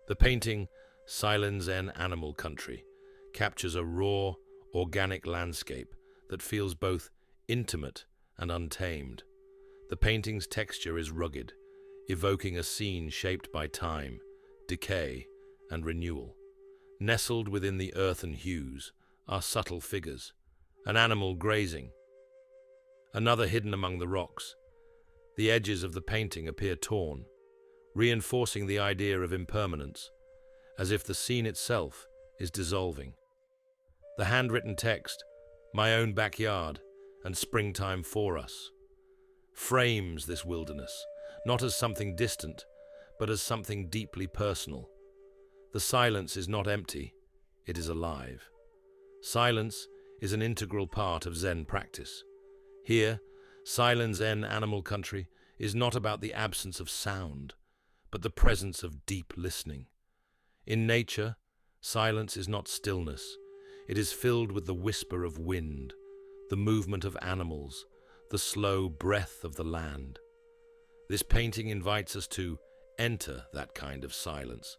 The painting Silenz in Animal Country captures a raw, organic landscape that feels both intimate and untamed. The painting's texture is rugged, evoking a scene shaped by time, decay, and renewal. Nestled within the earthen hues are subtle figures, an animal grazing, another hidden among the rocks. The edges of the painting appear torn, reinforcing the idea of impermanence, as if the scene itself is dissolving. The handwritten text, "My own backyard and springtime for us," frames this wilderness, not as something distant, but as something deeply personal. The silence is not empty, it is alive. Silence is an integral part of Zen practice. Here, Silence in Animal Country is not about the absence of sound, but the presence of deep listening. In nature, silence is not stillness. It is filled with the whisper of wind, the movement of animals, the slow breath of the land. This painting invites us to enter that kind of silence,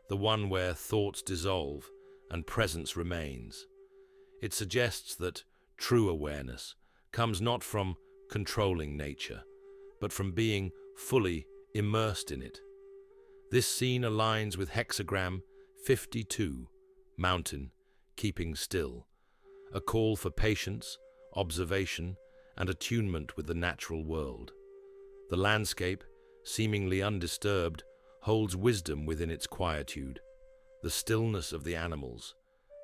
the one where thoughts dissolve and presence remains. It suggests that true awareness comes not from controlling nature, but from being fully immersed in it. This scene aligns with hexagram 52, Mountain, Keeping Still, a call for patience, observation, and attunement with the natural world. The landscape, seemingly undisturbed, holds wisdom within its quietude. The stillness of the animals,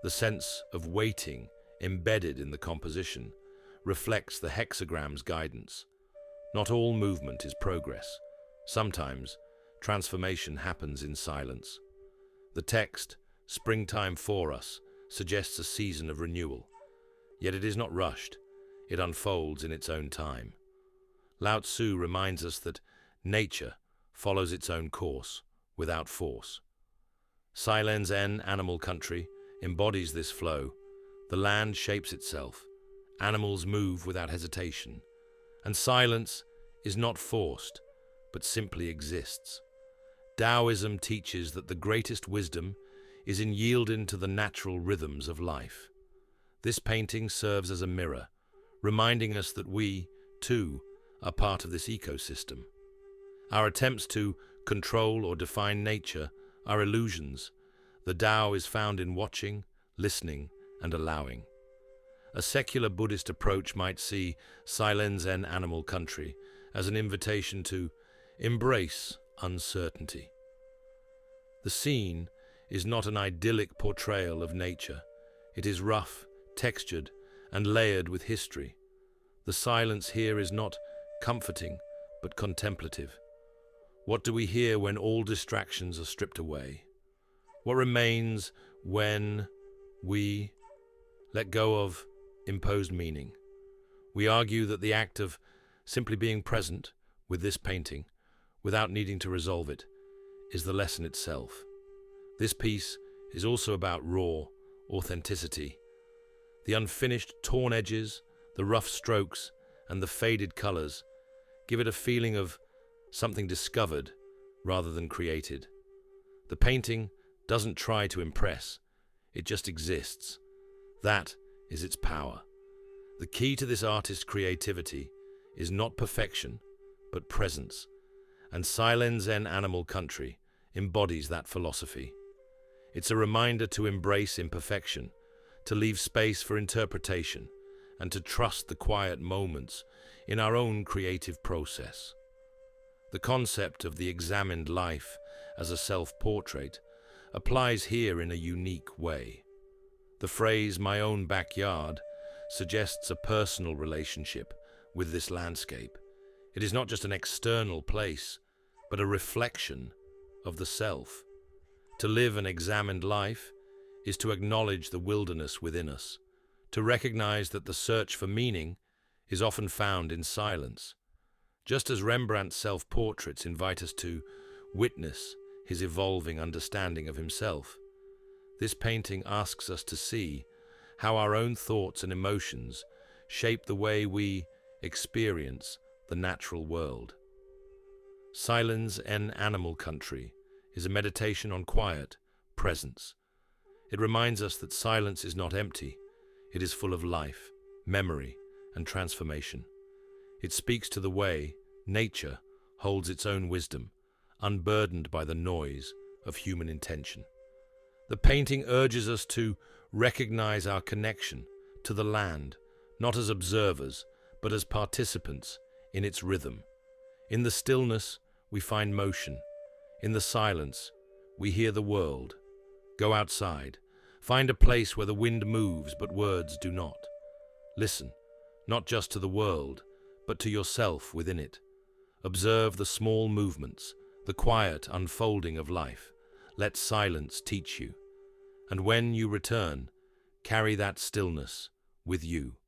the sense of waiting embedded in the composition, reflects the hexagram's guidance. Not all movement is progress. Sometimes, transformation happens in silence. The text, "Springtime for us," suggests a season of renewal. Yet it is not rushed. It unfolds in its own time. Lao Tzu reminds us that nature follows its own course, without force. Silenz in Animal Country embodies this flow. The land shapes itself. Animals move without hesitation. And silence is not forced, but simply exists. Taoism teaches that the greatest wisdom is in yielding to the natural rhythms of life. This painting serves as a mirror, reminding us that we, too, are part of this ecosystem. Our attempts to control or define nature are illusions. The Tao is found in watching, listening, and allowing. A secular Buddhist approach might see Silenz in Animal Country as an invitation to embrace uncertainty. The scene is not an idyllic portrayal of nature. It is rough, textured, and layered with history. The silence here is not comforting, but contemplative. What do we hear when all distractions are stripped away? What remains when we let go of imposed meaning? We argue that the act of simply being present with this painting, without needing to resolve it, is the lesson itself. This piece is also about raw authenticity. The unfinished, torn edges, the rough strokes, and the faded colors give it a feeling of something discovered rather than created. The painting doesn't try to impress, it just exists. That is its power. The key to this artist's creativity is not perfection, but presence, and Silenz in Animal Country embodies that philosophy. It's a reminder to embrace imperfection, to leave space for interpretation, and to trust the quiet moments in our own creative process. The concept of the examined life as a self-portrait applies here in a unique way. The phrase "my own backyard" suggests a personal relationship with this landscape. It is not just an external place, but a reflection of the self. To live an examined life is to acknowledge the wilderness within us, to recognize that the search for meaning is often found in silence. Just as Rembrandt's self-portraits invite us to witness his evolving understanding of himself, this painting asks us to see how our own thoughts and emotions shape the way we experience the natural world. Silenz in Animal Country is a meditation on quiet, presence. It reminds us that silence is not empty, it is full of life, memory, and transformation. It speaks to the way nature holds its own wisdom, unburdened by the noise of human intention. The painting urges us to recognize our connection to the land, not as observers, but as participants in its rhythm. In the stillness, we find motion. In the silence, we hear the world. Go outside. Find a place where the wind moves, but words do not. Listen, not just to the world, but to yourself within it. Observe the small movements, the quiet unfolding of life. Let silence teach you. And when you return, carry that stillness with you.